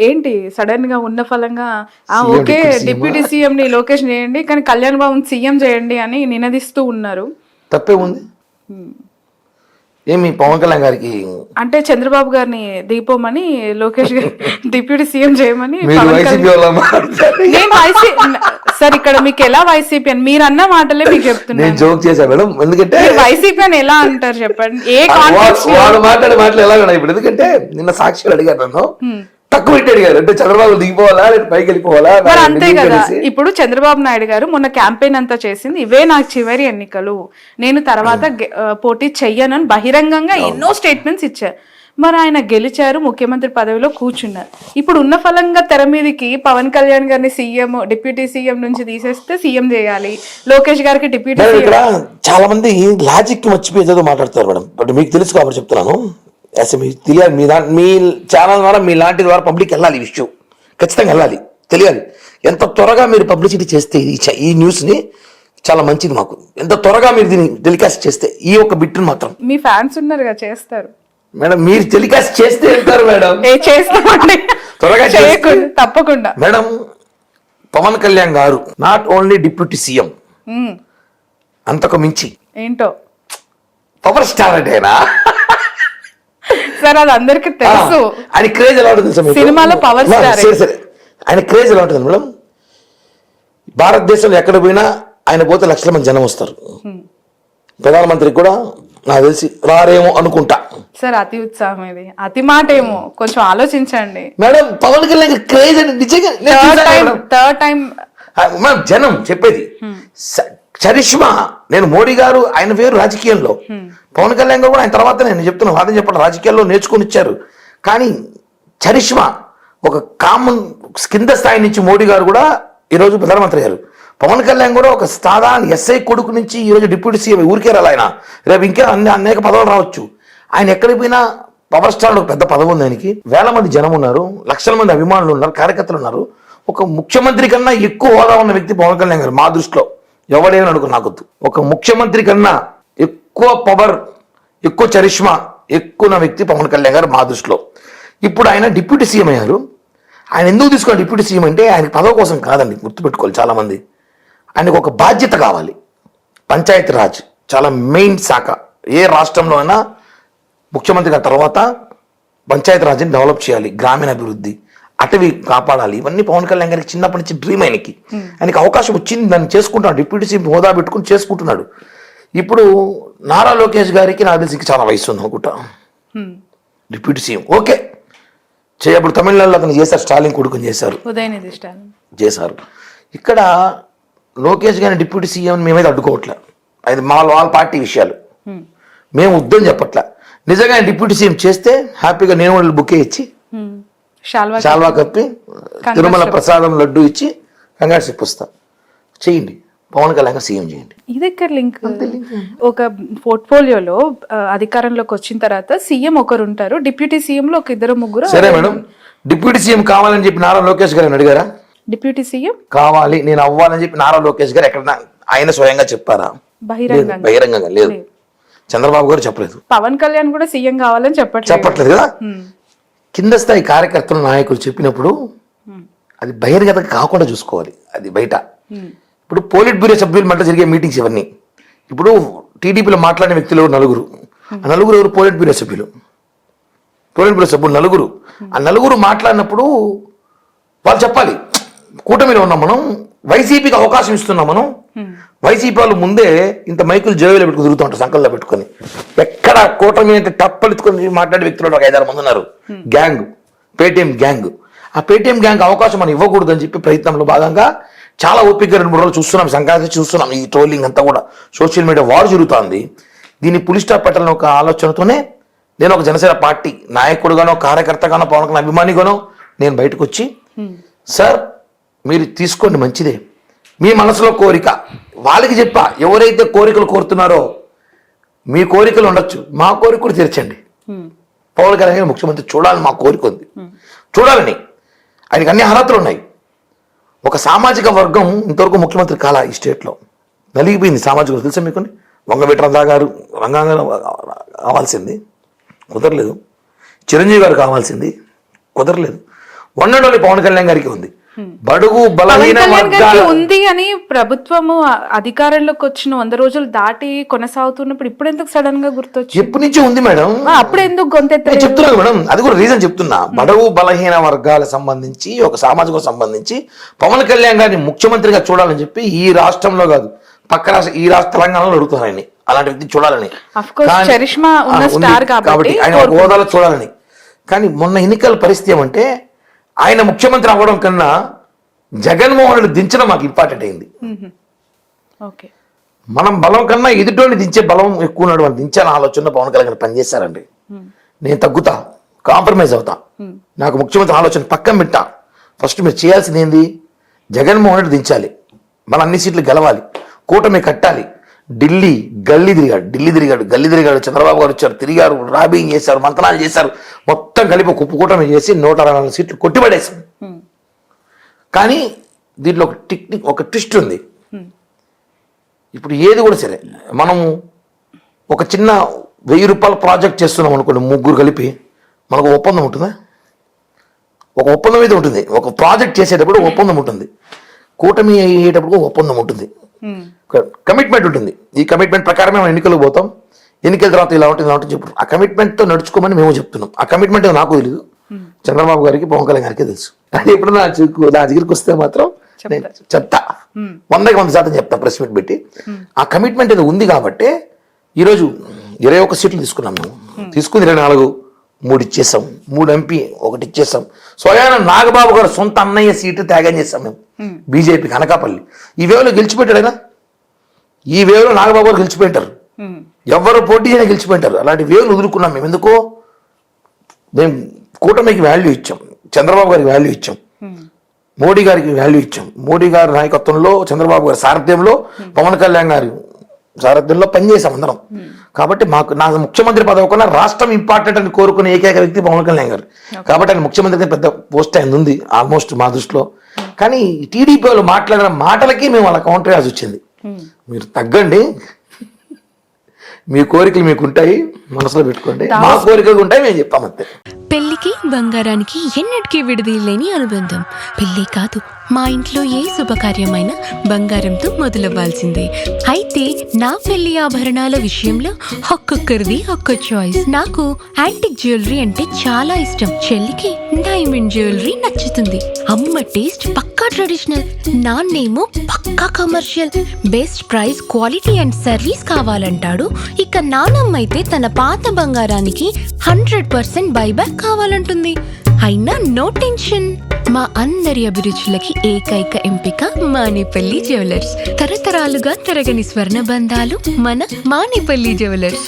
ఏంటి సడన్ గా ఉన్న ఫలంగా ఓకే డిప్యూటీ సీఎం ని లోకేష్ చేయండి కానీ కళ్యాణ్ బాబు సీఎం చేయండి అని నినదిస్తూ ఉన్నారు. తప్పే ఉంది. ఏమి పవన్ కళ్యాణ్ గారికి అంటే చంద్రబాబు గారిని దిగిపోమని లోకేష్ గారు డిప్యూటీ సీఎం చేయమని నేను సార్ ఇక్కడ మీకు ఎలా వైసీపీ అని మీరు అన్న మాటలే మీకు చెప్తున్నాను. జోక్ చేశాను మేడం, ఎందుకంటే వైసీపీ అని ఎలా అంటారు చెప్పండి. ఏ వాడు మాట్లాడే మాటలు ఎలా ఉన్నాయి ఇప్పుడు, ఎందుకంటే నిన్న సాక్షులు అడిగారు నన్ను, తక్కువ పెట్టి అడిగారు అంటే చంద్రబాబు దిగిపోవాలా లేదా పైకి వెళ్ళిపోవాలా. మరి అంతే కదా, ఇప్పుడు చంద్రబాబు నాయుడు గారు మొన్న క్యాంపెయిన్ అంతా చేసింది ఇవే నాకు చివరి ఎన్నికలు, నేను తర్వాత పోటీ చెయ్యనని బహిరంగంగా ఎన్నో స్టేట్మెంట్స్ ఇచ్చారు. మరి ఆయన గెలిచారు, ముఖ్యమంత్రి పదవిలో కూర్చున్నారు. ఇప్పుడు ఉన్న ఫలంగా తెర మీదకి పవన్ కళ్యాణ్ గారిని సీఎం డిప్యూటీ సీఎం నుంచి తీసేస్తే సీఎం చేయాలి, లోకేష్ గారికి డిప్యూటీ సీఎం. చాలా మంది లాజిక్ మర్చిపోయేదో మాట్లాడతారు మేడం, బట్ మీకు తెలుసు కాబట్టి చెప్తున్నాను. అసలు మీకు తెలియాలి, మీ ఛానల్ ద్వారా మీ లాంటి ద్వారా పబ్లిక్ వెళ్ళాలి, ఈ విషయం ఖచ్చితంగా వెళ్ళాలి, తెలియాలి. ఎంత త్వరగా మీరు పబ్లిసిటీ చేస్తే ఈ న్యూస్ని చాలా మంచిది మాకు. ఎంత త్వరగా మీరు దీన్ని టెలికాస్ట్ చేస్తే, ఈ ఒక్క బిట్ని మాత్రం మీ ఫ్యాన్స్ ఉన్నారు కదా చేస్తారు మేడం, మీరు టెలికాస్ట్ చేస్తే వెళ్తారు మేడం. చేస్తామండి త్వరగా తప్పకుండా. మేడం పవన్ కళ్యాణ్ గారు నాట్ ఓన్లీ డిప్యూటీ సీఎం, అంతకు మించి ఏంటో పవర్ స్టార్ అంటేనా సార్, అది అందరికి తెలుసు. ఆయన క్రేజ్ ఎలా ఉంటుంది సినిమాలో పవర్ స్టార్. సరే, ఆయన క్రేజ్ ఎలా ఉంటుంది మేడం? భారతదేశంలో ఎక్కడ పోయినా ఆయన పోతే లక్షల మంది జనం వస్తారు. ప్రధానమంత్రికి కూడా నాకు తెలిసి రారేమో అనుకుంటా. సార్ అతి ఉత్సాహం, ఇది అతి మాట ఏమో, కొంచెం ఆలోచించండి మేడం. పవన్ కళ్యాణ్ క్రేజ్ అంటే నిజంగా థర్డ్ టైం జనం చెప్పేది చరిష్మా. నేను మోడీ గారు ఆయన వేరు రాజకీయంలో, పవన్ కళ్యాణ్ గారు కూడా ఆయన తర్వాత నేను చెప్తున్నా వాదన చెప్పండి రాజకీయాల్లో నేర్చుకుని ఇచ్చారు. కానీ చరిష్మా ఒక కామన్ కింద స్థాయి నుంచి మోడీ గారు కూడా ఈరోజు ప్రధానమంత్రి గారు, పవన్ కళ్యాణ్ కూడా ఒక సాధారణ ఎస్ఐ కొడుకు నుంచి ఈరోజు డిప్యూటీ సీఎం. ఊరికే రాలి ఆయన, రేపు ఇంకా అనేక పదవులు రావచ్చు. ఆయన ఎక్కడికి పోయినా పవర్ స్టార్ పెద్ద పదవి ఉంది ఆయనకి. వేల మంది జనం ఉన్నారు, లక్షల మంది అభిమానులు ఉన్నారు, కార్యకర్తలు ఉన్నారు. ఒక ముఖ్యమంత్రి కన్నా ఎక్కువ హోదా ఉన్న వ్యక్తి పవన్ కళ్యాణ్ గారు మా దృష్టిలో. ఎవడేమని అడుగు నాకొద్దు. ఒక ముఖ్యమంత్రి కన్నా ఎక్కువ పవర్, ఎక్కువ చరిష్మా, ఎక్కువ వ్యక్తి పవన్ కళ్యాణ్ గారు మా దృష్టిలో. ఇప్పుడు ఆయన డిప్యూటీ సీఎం అయ్యారు. ఆయన ఎందుకు తీసుకోవాలి డిప్యూటీ సీఎం అంటే, ఆయనకి పదవి కోసం కాదండి, గుర్తుపెట్టుకోవాలి చాలామంది. ఆయనకు ఒక బాధ్యత కావాలి. పంచాయతీ రాజ్ చాలా మెయిన్ శాఖ. ఏ రాష్ట్రంలో అయినా ముఖ్యమంత్రి గారి తర్వాత పంచాయతీ రాజ్ని డెవలప్ చేయాలి, గ్రామీణ అభివృద్ధి, అటవీ కాపాడాలి. ఇవన్నీ పవన్ కళ్యాణ్ గారికి చిన్నప్పటి నుంచి డ్రీమ్. ఆయనకి అవకాశం వచ్చింది, దాన్ని చేసుకుంటున్నాడు. డిప్యూటీ సీఎం హోదా పెట్టుకుని చేసుకుంటున్నాడు. ఇప్పుడు నారా లోకేష్ గారికి నాకు తెలిసి చాలా వయసు ఉంది అనుకుంటా. డిప్యూటీ సీఎం ఓకే చేయప్పుడు తమిళనాడులో అతను చేశారు, స్టాలిన్ కొడుకుని చేశారు, చేశారు. ఇక్కడ లోకేష్ గారిని డిప్యూటీ సీఎం మేమైతే అడ్డుకోవట్లే, అది వాళ్ళ పార్టీ విషయాలు, మేము వద్దని చెప్పట్లే. నిజంగా ఆయన డిప్యూటీ సీఎం చేస్తే హ్యాపీగా నేను వాళ్ళు బుకే ఇచ్చి శాల్వా కప్పి తిరుమల ప్రసాదం లడ్డు ఇచ్చి కంగ్రాట్స్ ఇప్పిస్తా. చేయండి, పవన్ కళ్యాణ్ సీఎం చేయండి. ఇది ఎక్కడ లింక్? ఒక పోర్ట్ఫోలియోలో అధికారంలోకి వచ్చిన తర్వాత సీఎం ఒకరు ఉంటారు, డిప్యూటీ సీఎం లో ఒక ఇద్దరు ముగ్గురు. సరే మేడం, డిప్యూటీ సీఎం కావాలని చెప్పి నారా లోకేష్ గారు అడిగారా? డిప్యూటీ సీఎం కావాలి నేను అవ్వాలని చెప్పి నారా లోకేష్ గారు ఎక్కడ ఆయన స్వయంగా చెప్పారా? బహిరంగంగా లేదు. చంద్రబాబు గారు చెప్పలేదు. పవన్ కళ్యాణ్ కూడా సీఎం కావాలని చెప్పట్లేదు కదా. కింద స్థాయి కార్యకర్తలు నాయకులు చెప్పినప్పుడు అది బహిర్గతం కాకుండా చూసుకోవాలి, అది బయట. ఇప్పుడు పోలిట్ బ్యూరో సభ్యుల మధ్య జరిగే మీటింగ్స్ ఇవన్నీ. ఇప్పుడు టీడీపీలో మాట్లాడిన వ్యక్తులు నలుగురు, ఆ నలుగురు ఎవరు? పోలిట్ బ్యూరో సభ్యులు. పోలిట్ బ్యూరో సభ్యులు నలుగురు. ఆ నలుగురు మాట్లాడినప్పుడు వాళ్ళు చెప్పాలి, కూటమిలో ఉన్నాం మనం, వైసీపీకి అవకాశం ఇస్తున్నాం మనం. వైసీపీ వాళ్ళు ముందే ఇంత మైకులు జోవిలో పెట్టుకుని తిరుగుతూ ఉంటారు, సంకల్లో పెట్టుకొని. ఎక్కడ కూటమి అంటే టప్పలెత్తుకొని మాట్లాడే వ్యక్తులు ఒక 5-6 మంది ఉన్నారు. Gang, Paytm gang. ఆ పేటీఎం గ్యాంగ్ అవకాశం మనం ఇవ్వకూడదు అని చెప్పి ప్రయత్నంలో భాగంగా చాలా ఓపిక 2-3 రోజులు చూస్తున్నాం, సంక్రాంతి చూస్తున్నాం. ఈ ట్రోలింగ్ అంతా కూడా సోషల్ మీడియా వార్ జరుగుతుంది. దీన్ని పులి స్టాప్ పెట్టాలని ఒక ఆలోచనతోనే నేను ఒక జనసేన పార్టీ నాయకుడుగానో, కార్యకర్తగానో, పవన్ కళ్యాణ్ అభిమానిగానో నేను బయటకు వచ్చి, సార్ మీరు తీసుకోండి మంచిదే, మీ మనసులో కోరిక వాళ్ళకి చెప్పా, ఎవరైతే కోరికలు కోరుతున్నారో మీ కోరికలు ఉండొచ్చు, మా కోరిక కూడా తీర్చండి. పవన్ కళ్యాణ్ ముఖ్యమంత్రి చూడాలని మా కోరిక ఉంది, చూడాలని. ఆయనకి అన్ని అర్హతలు ఉన్నాయి. ఒక సామాజిక వర్గం ఇంతవరకు ముఖ్యమంత్రి కాలా ఈ స్టేట్లో, నలిగిపోయింది సామాజిక. తెలుసా మీకు? వంగవీట్రంగా గారు రంగా కావాల్సింది కుదరలేదు, చిరంజీవి గారు కావాల్సింది కుదరలేదు. వండడోని పవన్ కళ్యాణ్ గారికి ఉంది. బడుగు బలహీన పవన్ కళ్యాణ్ గారికి వర్గాల ఉంది అని ప్రభుత్వము అధికారంలోకి వచ్చిన 100 రోజులు దాటి కొనసాగుతున్నప్పుడు ఇప్పుడు ఎందుకు సడన్ గా గుర్తొచ్చి ఎప్పటి నుంచి ఉంది మేడం. అప్పుడు ఎందుకు నేను గొంతెత్త చెప్తున్నాను మేడం, అది కూడా రీజన్ చెప్తున్నా. బడుగు బలహీన వర్గాలకు సంబంధించి ఒక సామాజిక సంబంధించి పవన్ కళ్యాణ్ గారిని ముఖ్యమంత్రిగా చూడాలని చెప్పి ఈ రాష్ట్రంలో కాదు పక్క రాష్ట్ర ఈ రాష్ట్ర తెలంగాణలో అడుగుతున్నారు ఆయన్ని, అలాంటి వ్యక్తి చూడాలని. చరిష్మా ఉన్న స్టార్ కాబట్టి ఆయన ఒక హోదాలో చూడాలని. కానీ మొన్న ఎన్నికల పరిస్థితి ఏమంటే ఆయన ముఖ్యమంత్రి అవ్వడం కన్నా జగన్మోహన్ రెడ్డి దించడం మాకు ఇంపార్టెంట్ అయింది. ఓకే, మనం బలం కన్నా ఎదుటోని దించే బలం ఎక్కువ ఉన్నాడు, మనం దించాలని ఆలోచన పవన్ కళ్యాణ్ పనిచేశారండి. నేను తగ్గుతా, కాంప్రమైజ్ అవుతా, నాకు ముఖ్యమంత్రి ఆలోచన పక్కన పెట్టా. ఫస్ట్ మీరు చేయాల్సింది ఏంది, జగన్మోహన్ రెడ్డి దించాలి, మన అన్ని సీట్లు గెలవాలి, కూటమి కట్టాలి. ఢిల్లీ గల్లీ తిరిగాడు, చంద్రబాబు గారు వచ్చారు, తిరిగారు, రాబింగ్ చేశారు, మంత్రాలు చేశారు, మొత్తం కలిపి ఒక కూటమి చేసి 164 సీట్లు కొట్టిపడేశాం. కానీ దీంట్లో ఒక ట్విస్ట్ ఉంది. ఇప్పుడు ఏది కూడా సరే మనము ఒక చిన్న 1000 రూపాయల ప్రాజెక్ట్ చేస్తున్నాం అనుకోండి, ముగ్గురు కలిపి, మనకు ఒప్పందం ఉంటుందా? ఒక ఒప్పందం అయితే ఉంటుంది. ఒక ప్రాజెక్ట్ చేసేటప్పుడు ఒప్పందం ఉంటుంది, కూటమి అయ్యేటప్పుడు ఒప్పందం ఉంటుంది, కమిట్మెంట్ ఉంటుంది. ఈ కమిట్మెంట్ ప్రకారమే మనం ఎన్నికలకు పోతాం, ఎన్నికల తర్వాత ఇలా ఉంటుంది చెప్పు. ఆ కమిట్మెంట్తో నడుచుకోమని మేము చెప్తున్నాం. ఆ కమిట్మెంట్ నాకు తెలియదు, చంద్రబాబు గారికి పవన్ కళ్యాణ్ గారికి తెలుసు. అంటే ఇప్పుడు నా దగ్గరికి వస్తే మాత్రం నేను చెప్తా, 100% చెప్తా ప్రెస్ మీట్ పెట్టి. ఆ కమిట్మెంట్ ఏదో ఉంది కాబట్టి ఈరోజు 21 సీట్లు తీసుకున్నాం మేము. తీసుకుని 24, 3 ఇచ్చేసాం, 3 ఎంపీ 1 ఇచ్చేసాం. స్వయాన నాగబాబు గారు సొంత అన్నయ్య సీటు త్యాగం చేస్తాం మేము బీజేపీకి, అనకాపల్లి. ఈ వేవ్లో గెలిచిపెట్టాడైనా, ఈ వేవ్లో నాగబాబు గారు గెలిచిపోయింటారు, ఎవరు పోటీ అయినా గెలిచిపోయింటారు. అలాంటి వేవ్లు వదులుకున్నాం మేము. ఎందుకో మేము కూటమికి వాల్యూ ఇచ్చాం, చంద్రబాబు గారికి వాల్యూ ఇచ్చాం, మోడీ గారికి వాల్యూ ఇచ్చాం. మోడీ గారి నాయకత్వంలో, చంద్రబాబు గారి సారథ్యంలో, పవన్ కళ్యాణ్ గారి సారథ్యంలో పనిచేసాం అందరం. కాబట్టి నా ముఖ్యమంత్రి పదవి కన్నా రాష్ట్రం ఇంపార్టెంట్ అని కోరుకునే ఏకైక వ్యక్తి పవన్ కళ్యాణ్ గారు. కాబట్టి ఆయన ముఖ్యమంత్రి పెద్ద పోస్ట్ ఆయన ఉంది ఆల్మోస్ట్ మా దృష్టిలో. కానీ టీడీపీ వాళ్ళు మాట్లాడిన మాటలకి మేము అలా కౌంటర్ చేయాల్సి వచ్చింది. మీరు తగ్గండి, మీ కోరికలు మీకు ఉంటాయి, మనసులో పెట్టుకోండి, మా కోరికలు ఉంటాయి, మేము చెప్తాం అంతే. పెళ్లికి బంగారానికి ఎన్నటికీ విడదీయలేని అనుబంధం. పెళ్లి కాదు, మా ఇంట్లో ఏ శుభకార్యమైనా బంగారంతో మొదలవ్వాల్సిందే. అయితే నా పెళ్లి ఆభరణాల విషయంలో ఒక్కొక్కరిది ఒక్క చాయిస్. నాకు యాంటిక్ జ్యువెలరీ అంటే చాలా ఇష్టం, చెల్లికి డైమండ్ జ్యువెలరీ నచ్చుతుంది. అమ్మ టేస్ట్ పక్కా ట్రెడిషనల్, నాన్నేమో పక్కా commercial. Best price, quality and service కావాలంటాడు. ఇక నానమ్మ అయితే తన పాత బంగారానికి 100% బైబ్యాక్ కావాలంటుంది. అయినా నో టెన్షన్, మా అందరి అభిరుచులకి ఏకైక ఎంపిక మానేపల్లి జ్యువెలర్స్. తరతరాలుగా తరగని స్వర్ణ బంధాలు మన మానేపల్లి జ్యువెలర్స్.